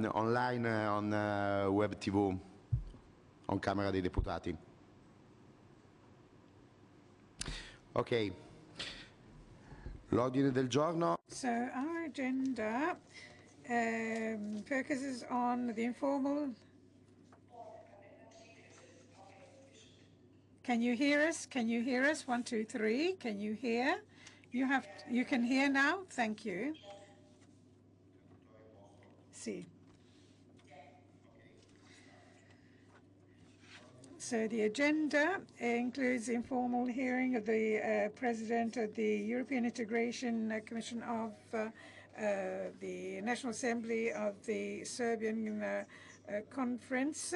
Online on web TV, on Camera dei Deputati. Ok. L'ordine del giorno. So our agenda focuses on the informal. Can you hear us? Can you hear us? 1, 2, 3. Can you hear? You can hear now? Thank you. See. So the agenda includes the informal hearing of the President of the European Integration Commission of the National Assembly of the Serbian Conference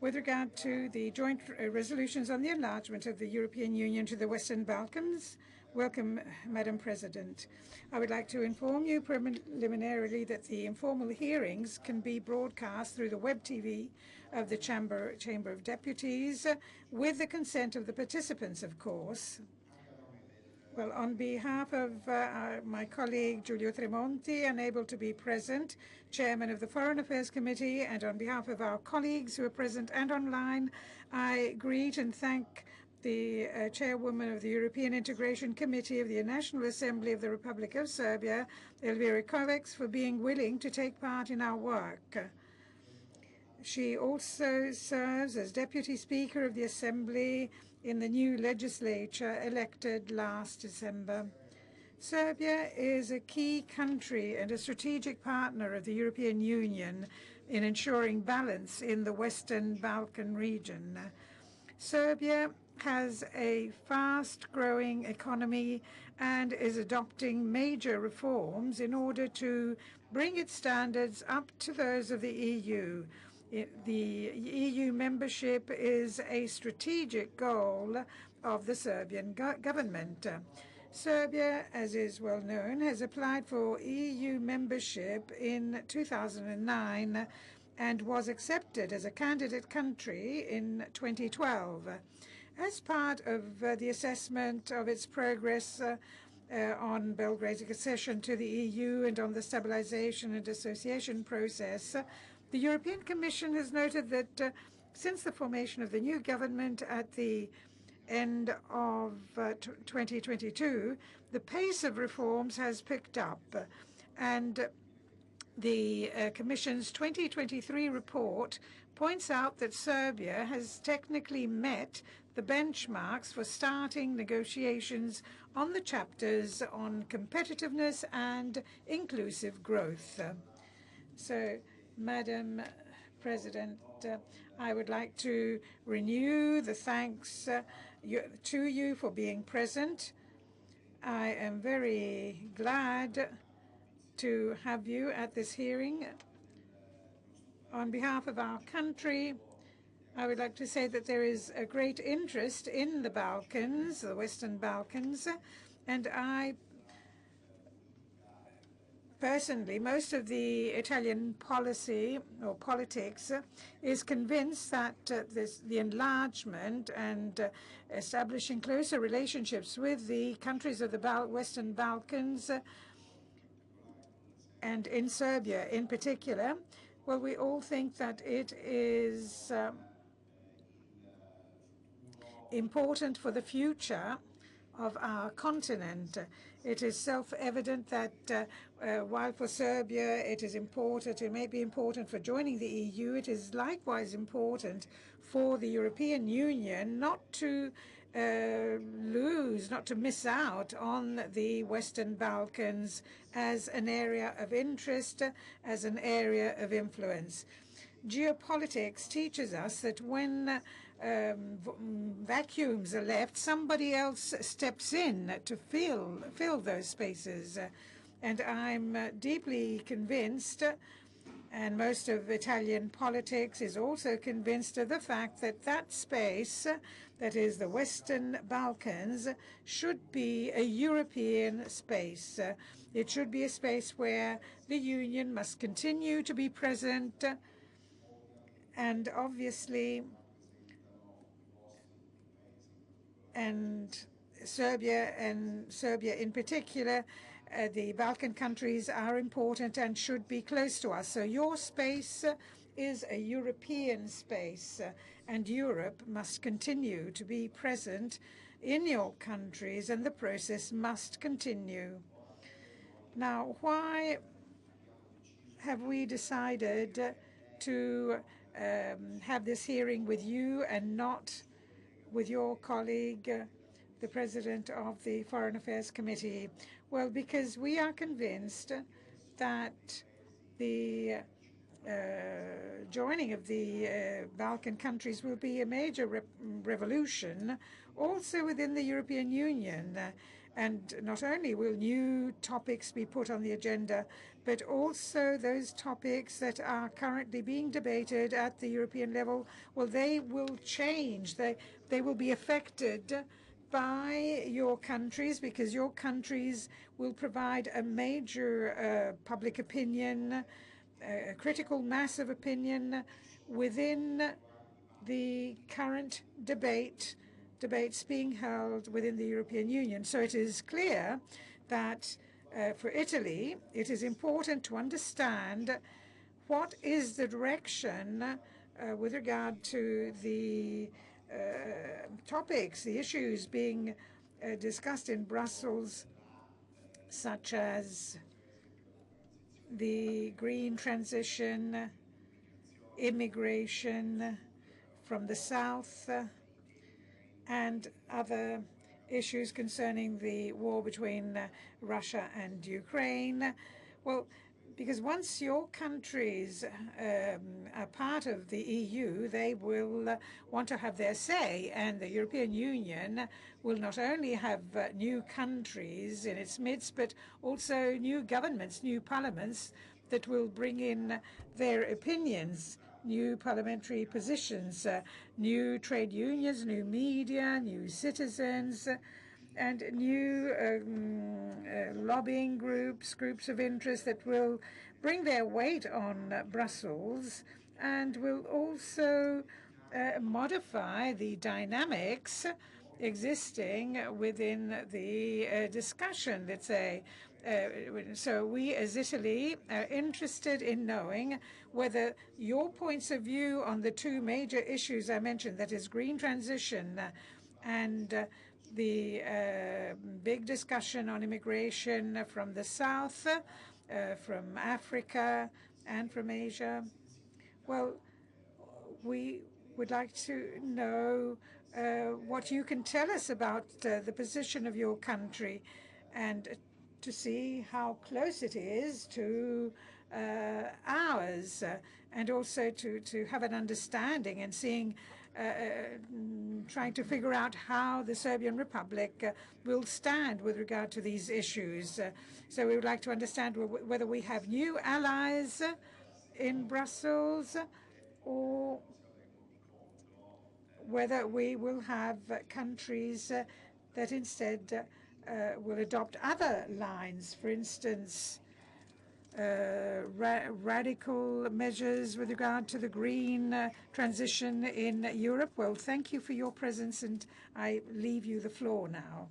with regard to the joint resolutions on the enlargement of the European Union to the Western Balkans. Welcome, Madam President. I would like to inform you preliminarily that the informal hearings can be broadcast through the web TV of the Chamber of Deputies with the consent of the participants, of course. Well, on behalf of my colleague Giulio Tremonti, unable to be present, Chairman of the Foreign Affairs Committee, and on behalf of our colleagues who are present and online, I greet and thank the Chairwoman of the European Integration Committee of the National Assembly of the Republic of Serbia, Elvira Kovács, for being willing to take part in our work. She also serves as Deputy Speaker of the Assembly in the new legislature elected last December. Serbia is a key country and a strategic partner of the European Union in ensuring balance in the Western Balkan region. Serbia has a fast-growing economy and is adopting major reforms in order to bring its standards up to those of the EU. The EU membership is a strategic goal of the Serbian government. Serbia, as is well known, has applied for EU membership in 2009 and was accepted as a candidate country in 2012. As part of the assessment of its progress on Belgrade's accession to the EU and on the stabilization and association process, the European Commission has noted that since the formation of the new government at the end of 2022, the pace of reforms has picked up, and the Commission's 2023 report points out that Serbia has technically met the benchmarks for starting negotiations on the chapters on competitiveness and inclusive growth. So, Madam President, I would like to renew the thanks to you for being present. I am very glad to have you at this hearing. On behalf of our country, I would like to say that there is a great interest in the Balkans, the Western Balkans, and I personally, most of the Italian policy or politics is convinced that the enlargement and establishing closer relationships with the countries of the Western Balkans and in Serbia in particular, well, we all think that it is important for the future of our continent. It is self-evident that while for Serbia it is important, it may be important for joining the EU, it is likewise important for the European Union not to not to miss out on the Western Balkans as an area of interest, as an area of influence. Geopolitics teaches us that when vacuums are left, somebody else steps in to fill those spaces. And I'm deeply convinced, and most of Italian politics is also convinced of the fact that that space, that is the Western Balkans, should be a European space. It should be a space where the Union must continue to be present, and obviously, and Serbia in particular the Balkan countries are important and should be close to us. So your space is a European space, and Europe must continue to be present in your countries, and the process must continue. Now, why have we decided to have this hearing with you and not with your colleague, the President of the Foreign Affairs Committee? Well, because we are convinced that the joining of the Balkan countries will be a major revolution also within the European Union. And not only will new topics be put on the agenda, but also those topics that are currently being debated at the European level, well, they will change. They will be affected by your countries, because your countries will provide a major public opinion, a critical mass of opinion within the current debates being held within the European Union. So it is clear that for Italy, it is important to understand what is the direction with regard to the topics, the issues being discussed in Brussels, such as the green transition, immigration from the south, and other issues concerning the war between Russia and Ukraine. Well, because once your countries are part of the EU, they will want to have their say, and the European Union will not only have new countries in its midst, but also new governments, new parliaments that will bring in their opinions, new parliamentary positions, new trade unions, new media, new citizens, and new lobbying groups of interest that will bring their weight on Brussels and will also modify the dynamics existing within the discussion, let's say. So we as Italy are interested in knowing whether your points of view on the two major issues I mentioned, that is green transition and the big discussion on immigration from the south, from Africa and from Asia. Well, we would like to know what you can tell us about the position of your country, and to see how close it is to ours, and also to have an understanding and seeing, trying to figure out how the Serbian Republic will stand with regard to these issues. So we would like to understand whether we have new allies in Brussels, or whether we will have countries that instead will adopt other lines, for instance, radical measures with regard to the green transition in Europe. Well, thank you for your presence, and I leave you the floor now.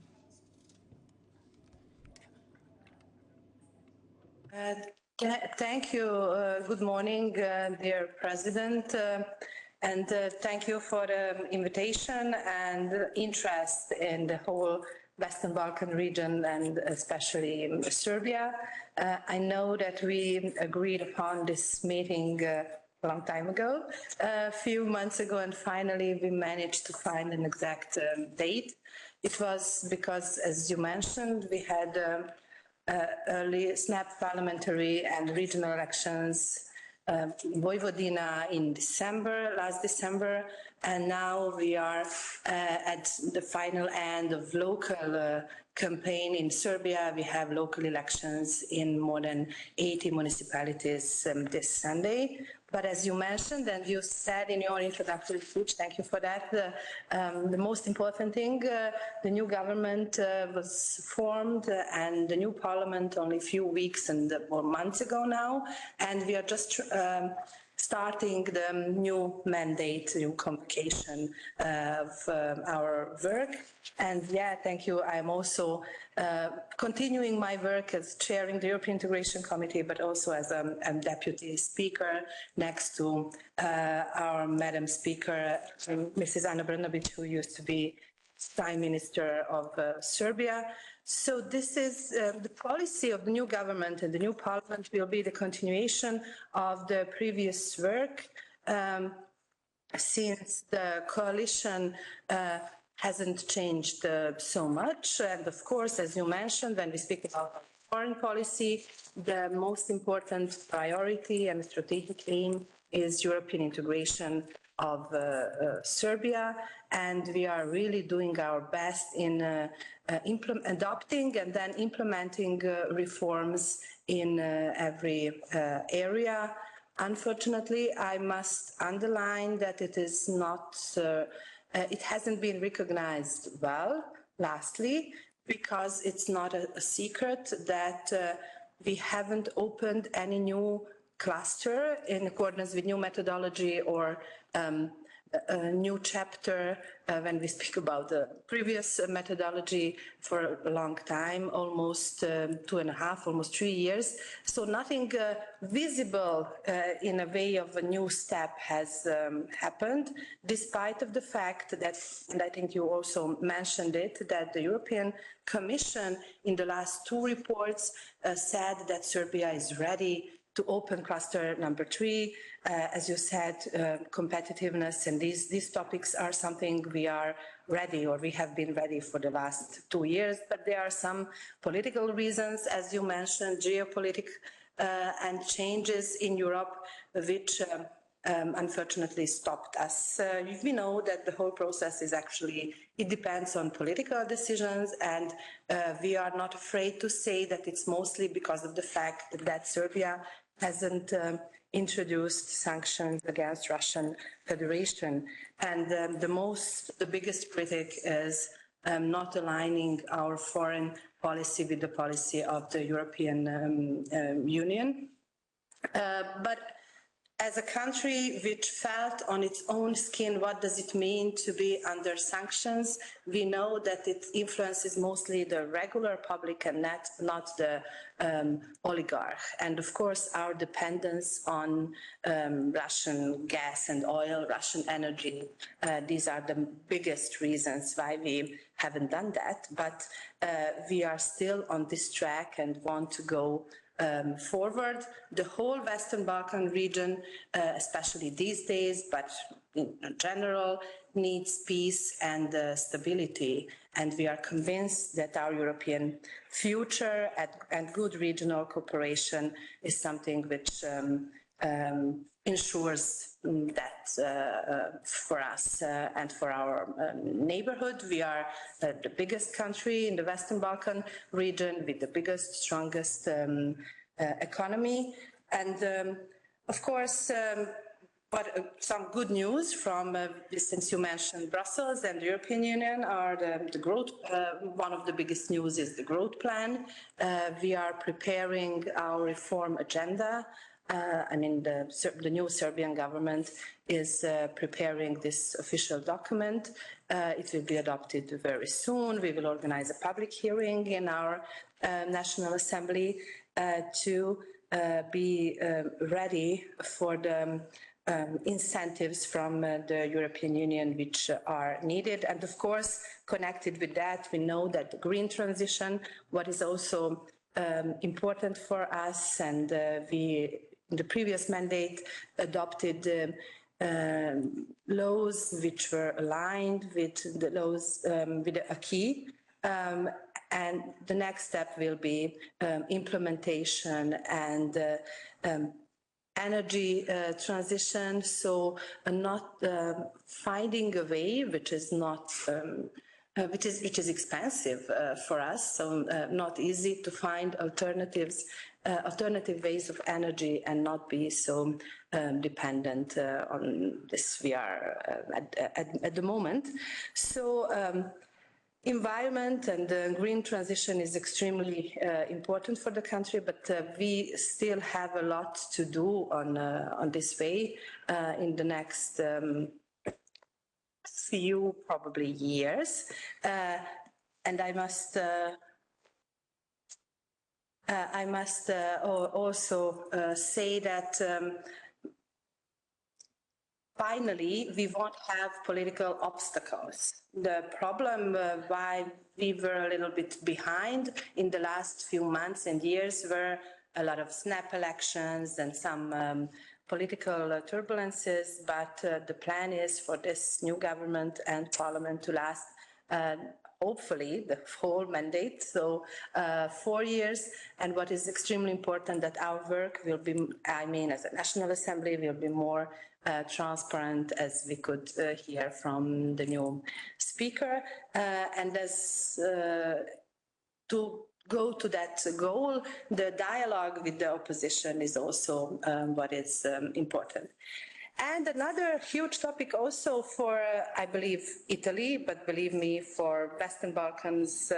Thank you. Good morning, dear President, and thank you for the invitation and interest in the whole Western Balkan region, and especially Serbia. I know that we agreed upon this meeting a long time ago, a few months ago, and finally we managed to find an exact date. It was because, as you mentioned, we had early snap parliamentary and regional elections, Vojvodina in last December, and now we are at the final end of local campaign in Serbia. We have local elections in more than 80 municipalities this Sunday. But as you mentioned, and you said in your introductory speech, thank you for that, the most important thing, the new government was formed, and the new parliament only a few weeks or months ago now, and we are just starting the new mandate, new convocation of our work. And yeah, thank you. I'm also continuing my work as chairing the European Integration Committee, but also as a deputy speaker next to our Madam Speaker, Mrs. Ana Brnabić, who used to be Prime Minister of Serbia. So this is the policy of the new government, and the new parliament will be the continuation of the previous work, since the coalition hasn't changed so much. And of course, as you mentioned, when we speak about foreign policy, the most important priority and strategic aim is European integration of Serbia, and we are really doing our best in adopting and then implementing reforms in every area. Unfortunately, I must underline that it is not, it hasn't been recognized well, lastly, because it's not a secret that we haven't opened any new cluster in accordance with new methodology or a new chapter when we speak about the previous methodology for a long time, almost 2.5, almost 3 years. So nothing visible in a way of a new step has happened, despite of the fact that, and I think you also mentioned it, that the European Commission in the last 2 reports said that Serbia is ready to open cluster number 3. As you said, competitiveness, and these topics are something we are ready, or we have been ready for the last 2 years, but there are some political reasons, as you mentioned, geopolitical and changes in Europe, which unfortunately stopped us. We know that the whole process is actually, it depends on political decisions, and we are not afraid to say that it's mostly because of the fact that Serbia hasn't introduced sanctions against Russian Federation. And the biggest critic is not aligning our foreign policy with the policy of the European Union. But as a country which felt on its own skin what does it mean to be under sanctions, we know that its influence is mostly the regular public and not the oligarch. And of course, our dependence on Russian gas and oil, Russian energy, these are the biggest reasons why we haven't done that. But we are still on this track and want to go forward. The whole Western Balkan region, especially these days, but in general, needs peace and stability. And we are convinced that our European future and good regional cooperation is something which ensures that for us and for our neighborhood. We are the biggest country in the Western Balkan region with the biggest, strongest economy. And of course, but some good news from, since you mentioned Brussels and the European Union, are the growth. One of the biggest news is the growth plan. We are preparing our reform agenda. I mean, the new Serbian government is preparing this official document. It will be adopted very soon. We will organize a public hearing in our National Assembly to be ready for the incentives from the European Union which are needed. And of course, connected with that, we know that the green transition, what is also important for us, and we in the previous mandate adopted laws which were aligned with the laws with the acquis, and the next step will be implementation and energy transition. So not finding a way which is not which is expensive for us, so not easy to find alternatives, alternative ways of energy, and not be so dependent on this we are at the moment. So environment and the green transition is extremely important for the country, but we still have a lot to do on this way in the next few probably years. And I must also say that finally, we won't have political obstacles. The problem why we were a little bit behind in the last few months and years were a lot of snap elections and some political turbulences, but the plan is for this new government and parliament to last hopefully the whole mandate, so 4 years. And what is extremely important that our work will be, I mean, as a National Assembly, will be more transparent, as we could hear from the new speaker, and as to go to that goal, the dialogue with the opposition is also what is important. And another huge topic also for, I believe, Italy, but believe me, for Western Balkans,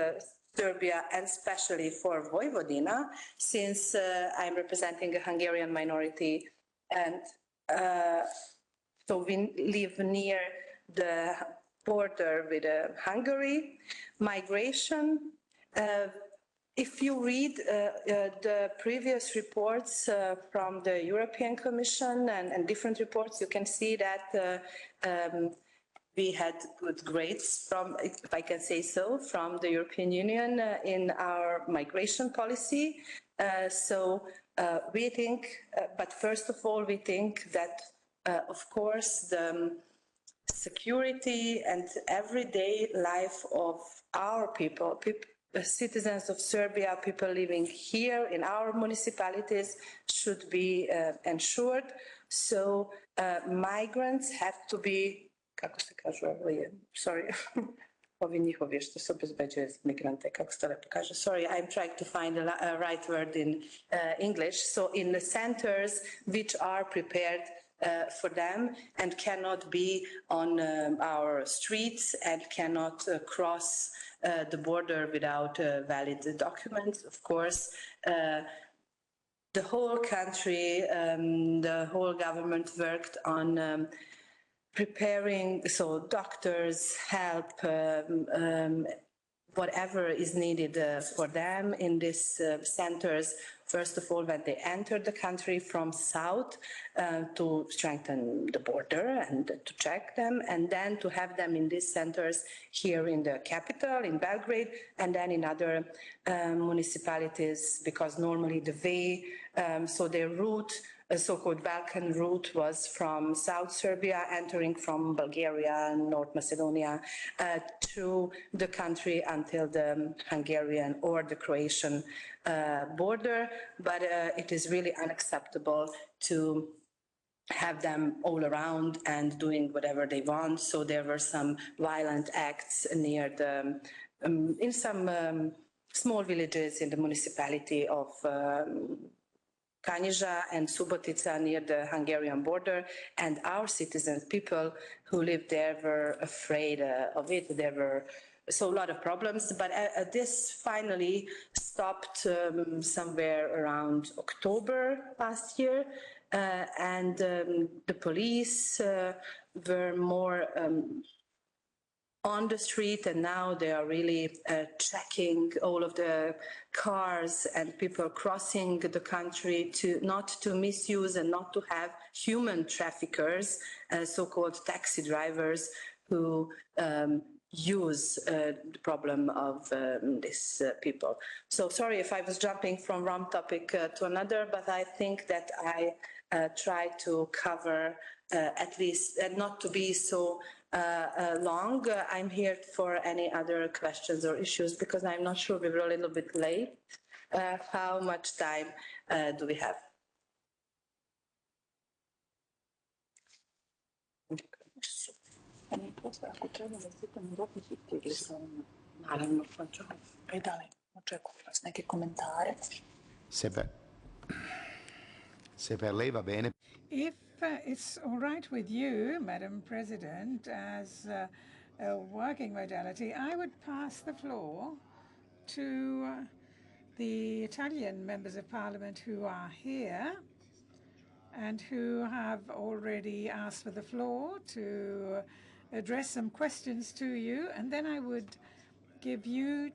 Serbia, and especially for Vojvodina, since I'm representing a Hungarian minority, and so we live near the border with Hungary. Migration. If you read the previous reports from the European Commission and different reports, you can see that we had good grades from, if I can say so, from the European Union in our migration policy. So we think, but first of all, we think that, of course, the security and everyday life of our people, citizens of Serbia, people living here in our municipalities, should be ensured. So migrants have to be, kako se kaže, sorry, ovi njihovi što se obezbeđuje migrante, kako se to lepo kaže. Sorry, I'm trying to find a right word in English. So in the centers which are prepared for them and cannot be on our streets and cannot cross the border without valid documents. Of course, the whole country, the whole government worked on preparing, so doctors, help, whatever is needed for them in these centers. First of all, when they enter the country from south, to strengthen the border and to check them, and then to have them in these centers here in the capital, in Belgrade, and then in other municipalities, because normally the way, so their route, a so-called Balkan route, was from South Serbia, entering from Bulgaria, North Macedonia, to the country until the Hungarian or the Croatian border. But it is really unacceptable to have them all around and doing whatever they want. So there were some violent acts near the, in some small villages in the municipality of Kanjiža and Subotica near the Hungarian border, and our citizens, people who lived there, were afraid of it. There were so a lot of problems, but this finally stopped somewhere around October last year, and the police were more on the street, and now they are really checking all of the cars and people crossing the country, to not to misuse and not to have human traffickers, so-called taxi drivers, who use the problem of these people. So sorry if I was jumping from one topic to another, but I think that I try to cover at least, and not to be so long. I'm here for any other questions or issues, because I'm not sure, we were a little bit late. How much time do we have? Naravno, i dalje očekujem vas neke komentare. Se per lei va bene. If it's all right with you, Madam President, as working modality, I would pass the floor to the Italian members of parliament who are here and who have already asked for the floor to address some questions to you, and then I would give you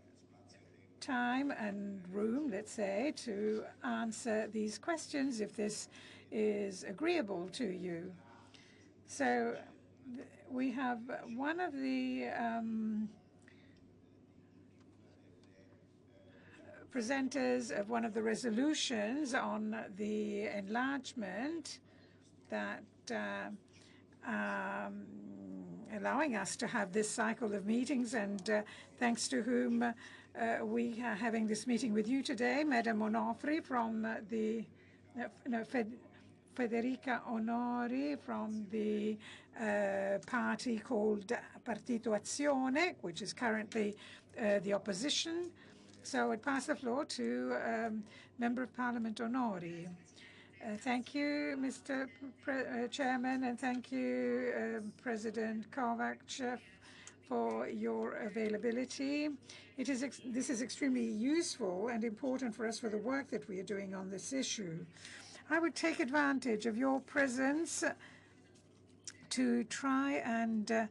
time and room, let's say, to answer these questions if this is agreeable to you. So we have one of the presenters of one of the resolutions on the enlargement that allowing us to have this cycle of meetings, and thanks to whom we are having this meeting with you today, Madam Onofri from the Federica Onori from the party called Partito Azione, which is currently the opposition. So I'd pass the floor to Member of Parliament Onori. Thank you, Mr. Chairman, and thank you, President Kovács, for your availability. This is extremely useful and important for us for the work that we are doing on this issue. I would take advantage of your presence to try and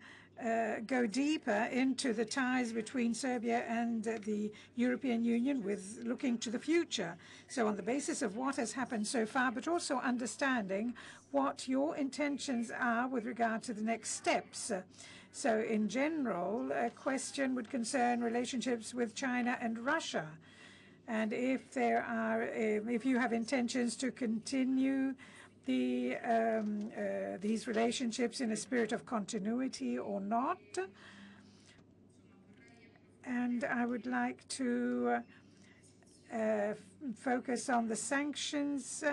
go deeper into the ties between Serbia and the European Union with looking to the future. So on the basis of what has happened so far, but also understanding what your intentions are with regard to the next steps. So in general, a question would concern relationships with China and Russia. And if you have intentions to continue these relationships in a spirit of continuity or not. And I would like to focus on the sanctions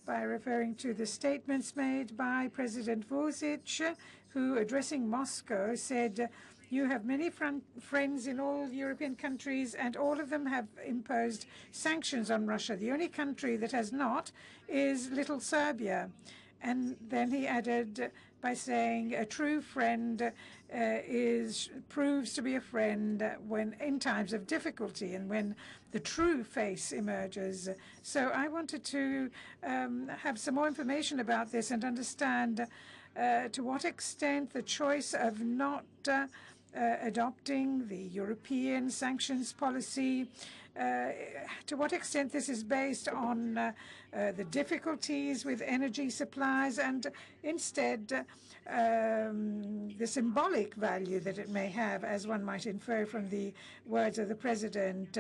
by referring to the statements made by President Vučić, who, addressing Moscow, said, "You have many friends in all European countries, and all of them have imposed sanctions on Russia. The only country that has not is little Serbia." And then he added by saying, "A true friend proves to be a friend when in times of difficulty and when the true face emerges." So I wanted to have some more information about this and understand to what extent the choice of not adopting the European sanctions policy, to what extent this is based on the difficulties with energy supplies and instead the symbolic value that it may have, as one might infer from the words of the President.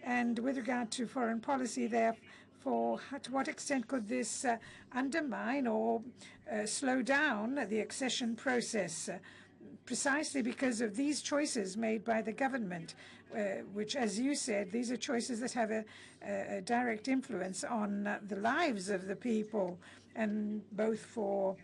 And with regard to foreign policy, therefore, to what extent could this undermine or slow down the accession process? Precisely because of these choices made by the government, which, as you said, these are choices that have a direct influence on the lives of the people, and both for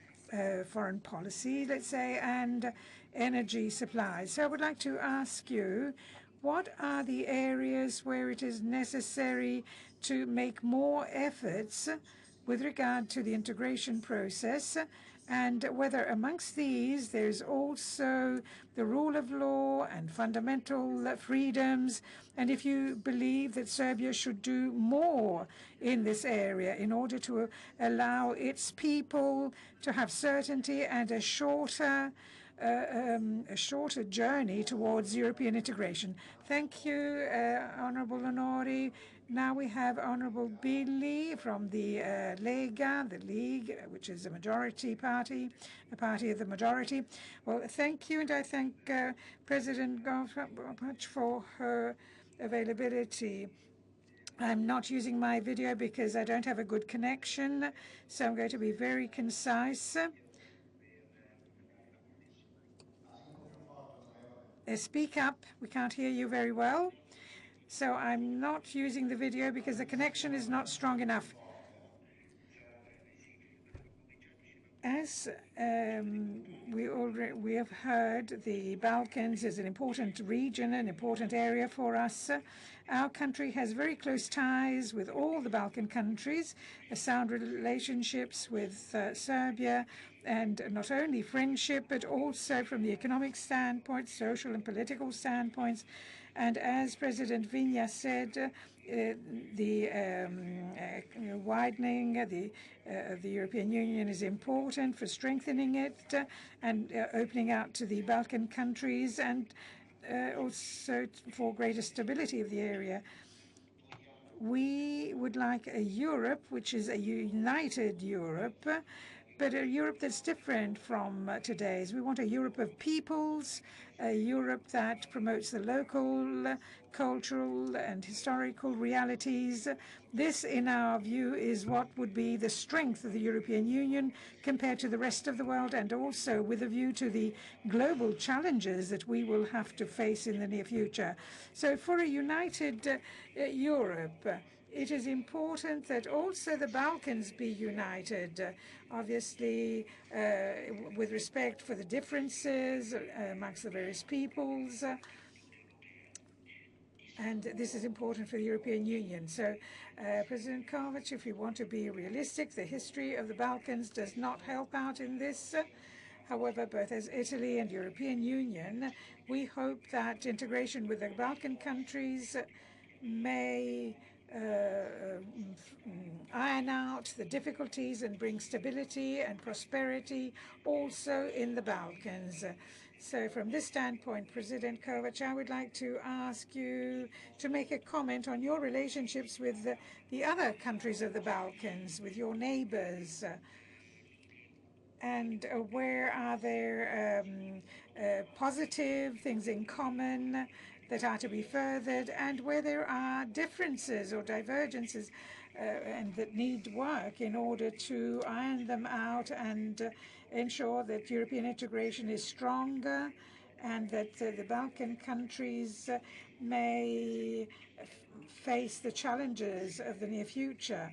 foreign policy, let's say, and energy supplies. So I would like to ask you, what are the areas where it is necessary to make more efforts with regard to the integration process, and whether amongst these there's also the rule of law and fundamental freedoms, and if you believe that Serbia should do more in this area in order to allow its people to have certainty and a shorter journey towards European integration. Thank you, Honorable Onori. Now we have Honorable Billy from the Lega, the League, which is a majority party, a party of the majority. Well, thank you, and I thank President Kovács for her availability. I'm not using my video because I don't have a good connection, so I'm going to be very concise. Speak up, we can't hear you very well. So I'm not using the video because the connection is not strong enough. As we have heard, the Balkans is an important region, an important area for us. Our country has very close ties with all the Balkan countries, sound relationships with Serbia, and not only friendship, but also from the economic standpoint, social and political standpoints. And as President Vinja said, the widening of the European Union is important for strengthening it and opening out to the Balkan countries, and also for greater stability of the area. We would like a Europe which is a united Europe, but a Europe that's different from today's. We want a Europe of peoples, a Europe that promotes the local, cultural, and historical realities. This, in our view, is what would be the strength of the European Union compared to the rest of the world, and also with a view to the global challenges that we will have to face in the near future. So for a united Europe, it is important that also the Balkans be united, obviously with respect for the differences amongst the various peoples. And this is important for the European Union. So, President Kovács, if you want to be realistic, the history of the Balkans does not help out in this. However, both as Italy and European Union, we hope that integration with the Balkan countries may iron out the difficulties and bring stability and prosperity also in the Balkans. So from this standpoint, President Kovács, I would like to ask you to make a comment on your relationships with the other countries of the Balkans, with your neighbors, and where are there positive things in common that are to be furthered, and where there are differences or divergences and that need work in order to iron them out and ensure that European integration is stronger, and that the Balkan countries may face the challenges of the near future,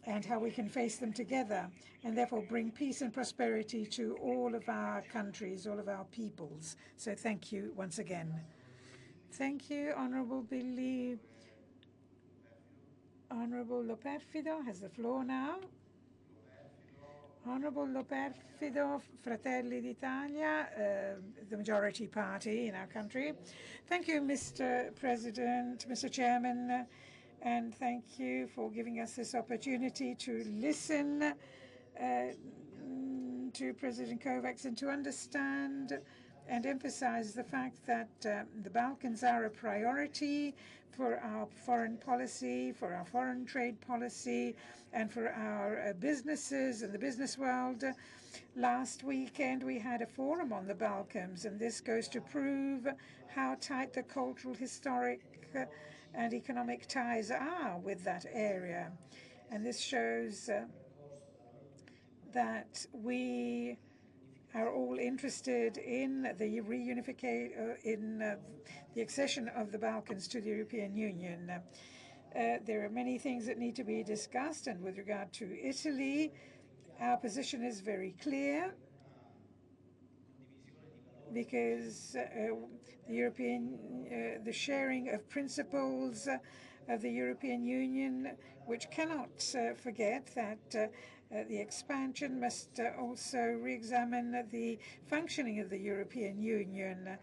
and how we can face them together, and therefore bring peace and prosperity to all of our countries, all of our peoples. So thank you once again. Thank you, Honorable Billy. Honorable Loperfido has the floor now. Honorable Loperfido, Fratelli d'Italia, the majority party in our country. Thank you, Mr. President, Mr. Chairman, and thank you for giving us this opportunity to listen to President Kovács and to understand and emphasize the fact that the Balkans are a priority for our foreign policy, for our foreign trade policy, and for our businesses and the business world. Last weekend, we had a forum on the Balkans, and this goes to prove how tight the cultural, historic, and economic ties are with that area. And this shows that we are all interested in the reunification, in the accession of the Balkans to the European Union. There are many things that need to be discussed, and with regard to Italy, our position is very clear, because the sharing of principles of the European Union, which cannot forget that the expansion must also re-examine the functioning of the European Union,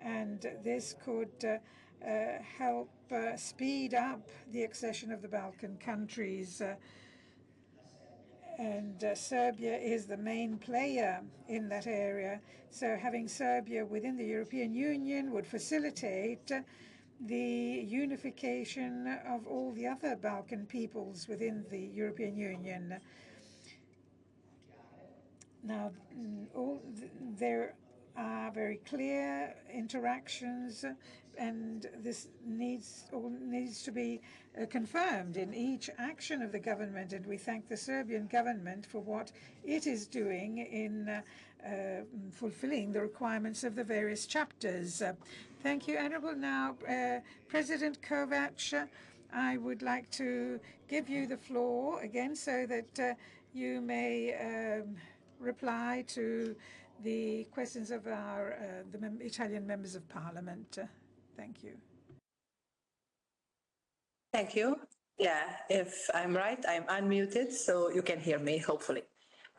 and this could help speed up the accession of the Balkan countries. And Serbia is the main player in that area, so having Serbia within the European Union would facilitate the unification of all the other Balkan peoples within the European Union. Now, there are very clear interactions, and this needs to be confirmed in each action of the government, and we thank the Serbian government for what it is doing in fulfilling the requirements of the various chapters. Thank you, Honorable. Now, President Kovács, I would like to give you the floor again so that you may reply to the questions of our Italian members of parliament. Thank you. Thank you. Yeah, if I'm right, I'm unmuted, so you can hear me, hopefully.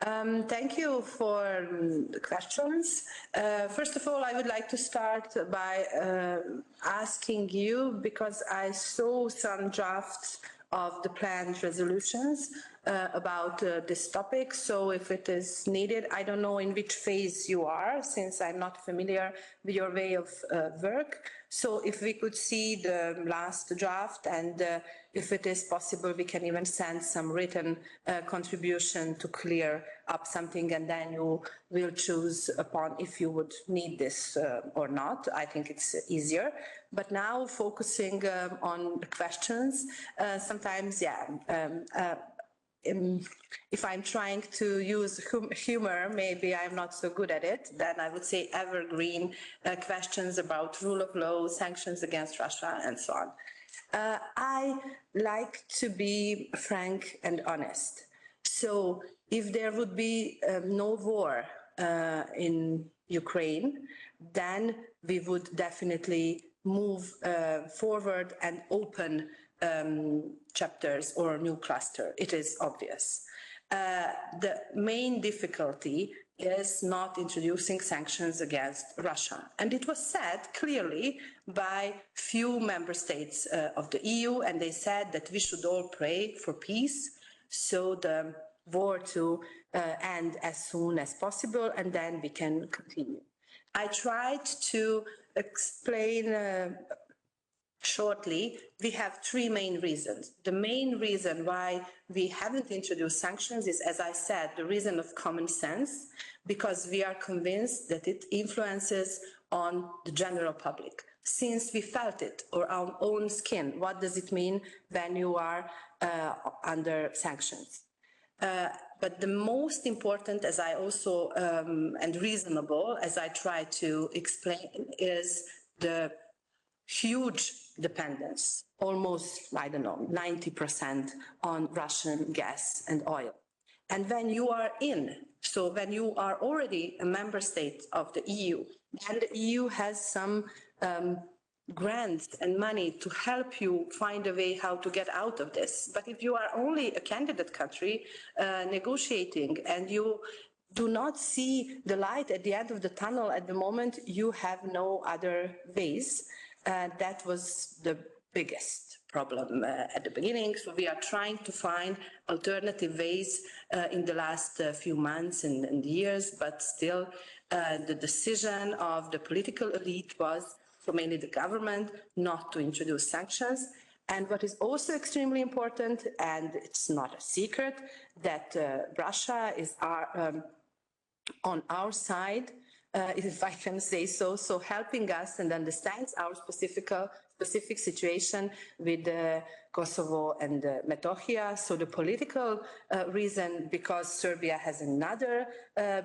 Thank you for the questions. First of all, I would like to start by asking you, because I saw some drafts of the planned resolutions about this topic. So if it is needed, I don't know in which phase you are, since I'm not familiar with your way of work. So if we could see the last draft, and if it is possible, we can even send some written contribution to clear up something, and then you will choose upon if you would need this or not. I think it's easier. But now focusing on the questions, sometimes, if I'm trying to use humor, maybe I'm not so good at it, then I would say evergreen questions about rule of law, sanctions against Russia, and so on. I like to be frank and honest. So if there would be no war in Ukraine, then we would definitely move forward and open chapters or new cluster. It is obvious. The main difficulty is not introducing sanctions against Russia. And it was said clearly by few member states of the EU, and they said that we should all pray for peace, so the war to end as soon as possible, and then we can continue. I tried to explain shortly. We have three main reasons. The main reason why we haven't introduced sanctions is, as I said, the reason of common sense, because we are convinced that it influences on the general public. Since we felt it on our own skin, what does it mean when you are under sanctions? But the most important, as I also, and reasonable, as I try to explain, is the huge dependence, almost, I don't know, 90% on Russian gas and oil. And when you are so when you are already a member state of the EU, then the EU has some grants and money to help you find a way how to get out of this. But if you are only a candidate country negotiating, and you do not see the light at the end of the tunnel at the moment, you have no other ways. That was the biggest problem at the beginning. So we are trying to find alternative ways in the last few months and years, but still the decision of the political elite was, so mainly the government, not to introduce sanctions. And what is also extremely important, and it's not a secret, that Russia is on our side, if I can say so, helping us and understands our specific situation with Kosovo and Metohija. So the political reason, because Serbia has another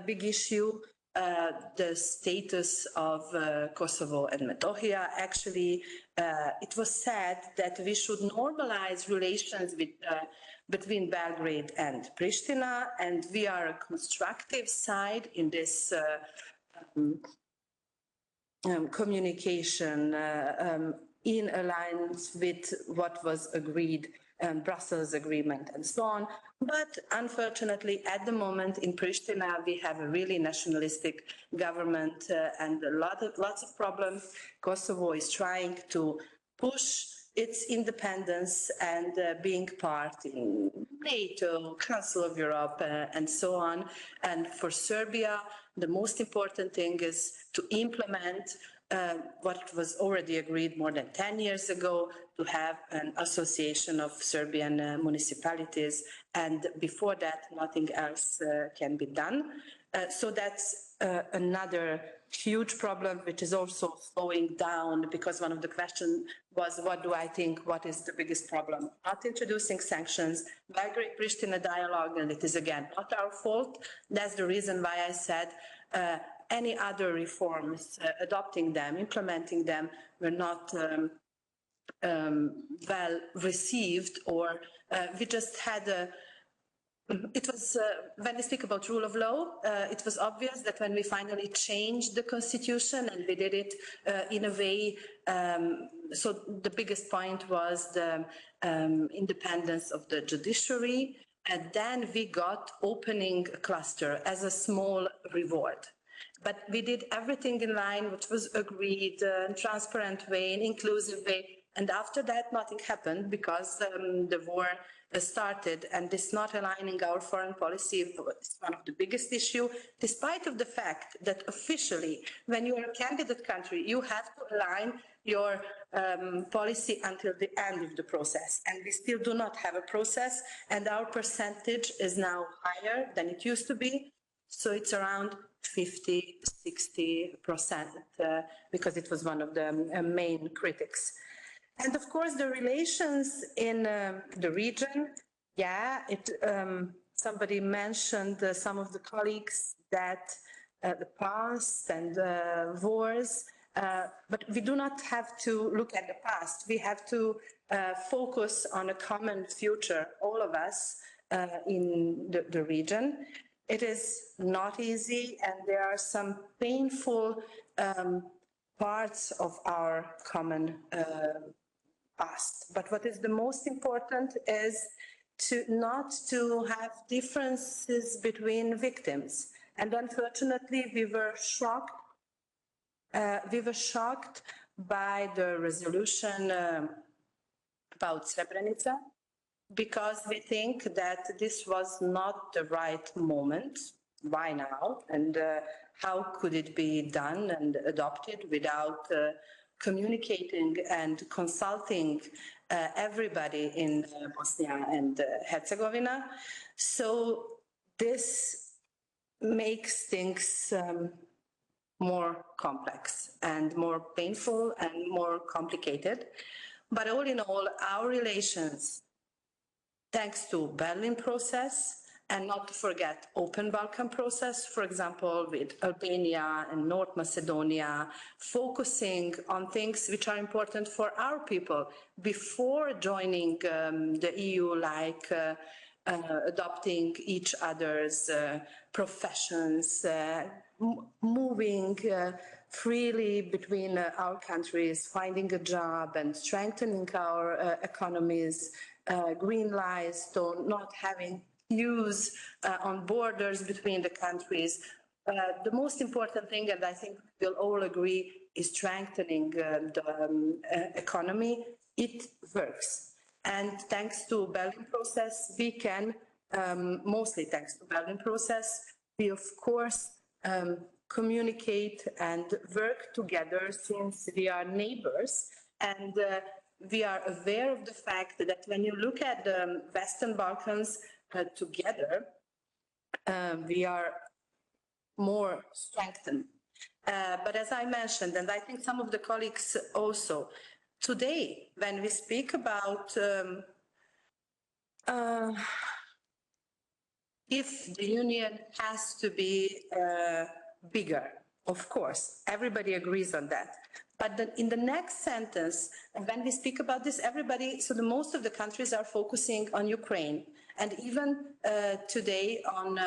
big issue, the status of Kosovo and Metohija. Actually, it was said that we should normalize relations between Belgrade and Pristina, and we are a constructive side in this communication in alliance with what was agreed, Brussels agreement and so on. But unfortunately, at the moment in Pristina, we have a really nationalistic government and lots of problems. Kosovo is trying to push its independence and being part in NATO, Council of Europe, and so on. And for Serbia, the most important thing is to implement what was already agreed more than 10 years ago, to have an association of Serbian municipalities, and before that nothing else can be done. So that's another huge problem, which is also slowing down, because one of the questions was, what do I think, what is the biggest problem? Not introducing sanctions, Belgrade-Pristina dialogue, and it is again not our fault. That's the reason why I said any other reforms, adopting them, implementing them, were not well received, or we just had it was, when we speak about rule of law, it was obvious that when we finally changed the constitution and we did it in a way, so the biggest point was the independence of the judiciary, and then we got opening a cluster as a small reward. But we did everything in line, which was agreed, in transparent way, in inclusive way. And after that, nothing happened because the war started, and this not aligning our foreign policy is one of the biggest issues, despite of the fact that officially, when you are a candidate country, you have to align your policy until the end of the process. And we still do not have a process, and our percentage is now higher than it used to be. So it's around 50–60%, because it was one of the main critics. And of course, the relations in the region, yeah, somebody mentioned, some of the colleagues, that the past and wars, but we do not have to look at the past. We have to focus on a common future, all of us in the region. It is not easy, and there are some painful parts of our common past. But what is the most important is not to have differences between victims. And unfortunately, we were shocked by the resolution about Srebrenica, because we think that this was not the right moment. Why now? And how could it be done and adopted without communicating and consulting everybody in Bosnia and Herzegovina? So this makes things more complex and more painful and more complicated. But all in all, our relations, thanks to Berlin process, and not to forget open Balkan process, for example, with Albania and North Macedonia, focusing on things which are important for our people before joining the EU, like adopting each other's professions, moving freely between our countries, finding a job and strengthening our economies, green lights, so not having use on borders between the countries. The most important thing, and I think we'll all agree, is strengthening the economy. It works. And thanks to Berlin process, we can, mostly thanks to Berlin process, we of course communicate and work together, since we are neighbors. And we are aware of the fact that when you look at the Western Balkans together, we are more strengthened. But as I mentioned, and I think some of the colleagues also, today, when we speak about if the Union has to be bigger, of course, everybody agrees on that. But in the next sentence, when we speak about this, everybody, so the most of the countries are focusing on Ukraine. And even today on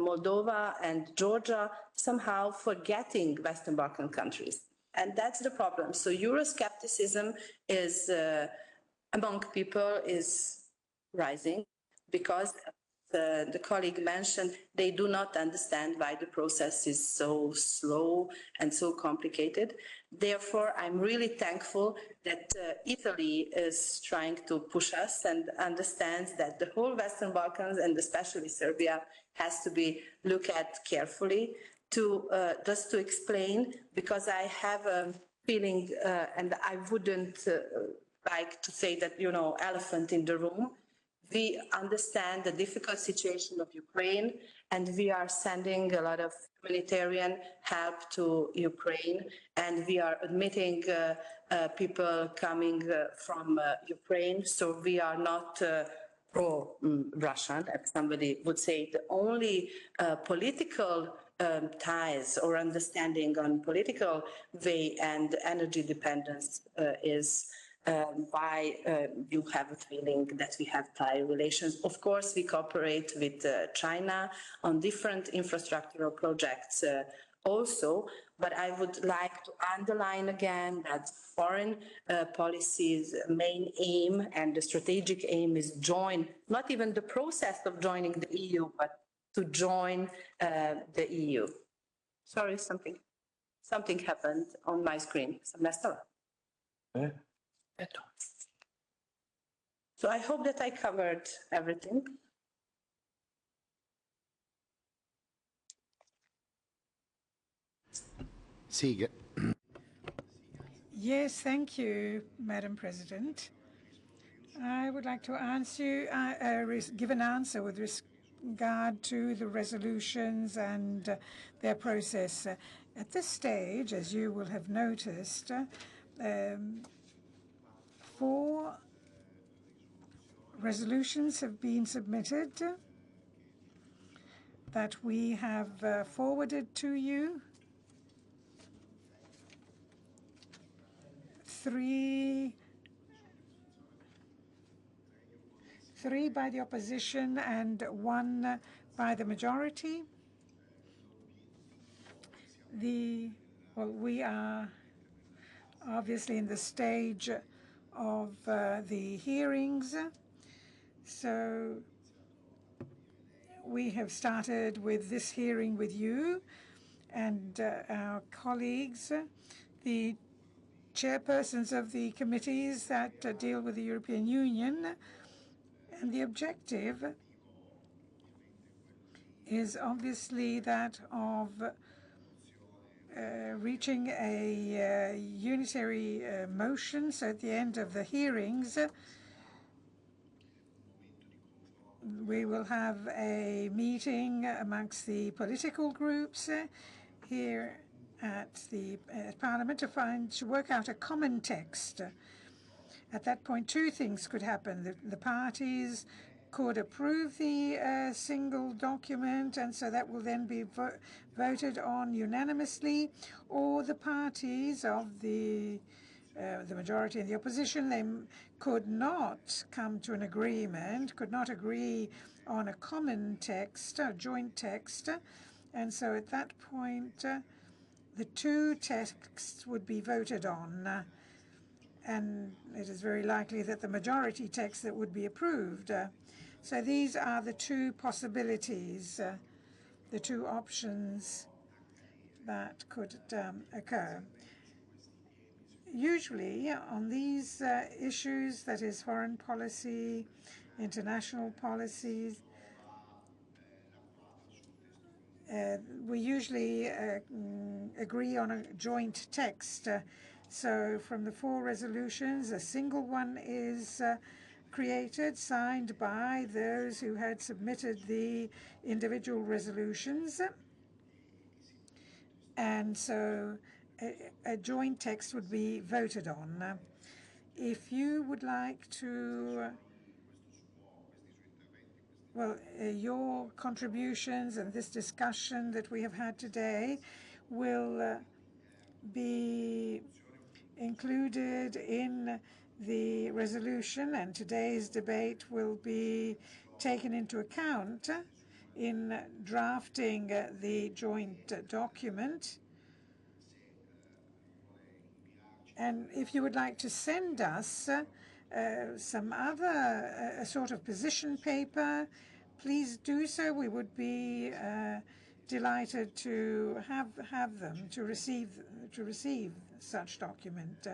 Moldova and Georgia, somehow forgetting Western Balkan countries. And that's the problem. So Euroscepticism is, among people, is rising, because the colleague mentioned, they do not understand why the process is so slow and so complicated. Therefore, I'm really thankful that Italy is trying to push us and understands that the whole Western Balkans, and especially Serbia, has to be looked at carefully. To just to explain, because I have a feeling, and I wouldn't like to say that, you know, elephant in the room. We understand the difficult situation of Ukraine, and we are sending a lot of humanitarian help to Ukraine, and we are admitting people coming from Ukraine. So we are not pro-Russian, as somebody would say. The only political ties or understanding on political way and energy dependence is why you have a feeling that we have prior relations. Of course, we cooperate with China on different infrastructural projects also, but I would like to underline again that foreign policy's main aim and the strategic aim is join, not even the process of joining the EU, but to join the EU. Sorry, something happened on my screen. So I hope that I covered everything. Yes, thank you, Madam President. I would like to give an answer with regard to the resolutions and their process. At this stage, as you will have noticed, 4 resolutions have been submitted that we have forwarded to you. 3 by the opposition and 1 by the majority. We are obviously in the stage of the hearings, so we have started with this hearing with you and our colleagues, the chairpersons of the committees that deal with the European Union, and the objective is obviously that of reaching a unitary motion. So at the end of the hearings, we will have a meeting amongst the political groups here at the Parliament to work out a common text. At that point, 2 things could happen. The parties could approve the single document, and so that will then be voted on unanimously, or the parties of the majority and the opposition, they could not come to an agreement, could not agree on a common text, a joint text, and so at that point, the 2 texts would be voted on. And it is very likely that the majority text that would be approved. So these are the 2 possibilities, the 2 options that could occur. Usually on these issues, that is foreign policy, international policies, we usually agree on a joint text. So from the 4 resolutions, a single one is created, signed by those who had submitted the individual resolutions. And so a joint text would be voted on. If you would like to, your contributions and this discussion that we have had today will be included in the resolution, and today's debate will be taken into account in drafting the joint document. And if you would like to send us some other sort of position paper, please do so. We would be delighted to have them, to receive such document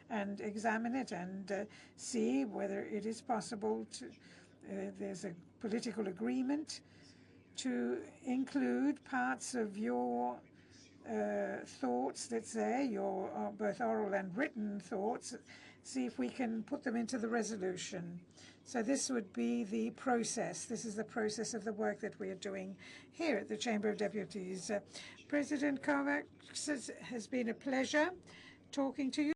and examine it and see whether it is possible to, there's a political agreement to include parts of your thoughts, let's say, your both oral and written thoughts, see if we can put them into the resolution. So this would be the process. This is the process of the work that we are doing here at the Chamber of Deputies. President Kovács, has been a pleasure talking to you.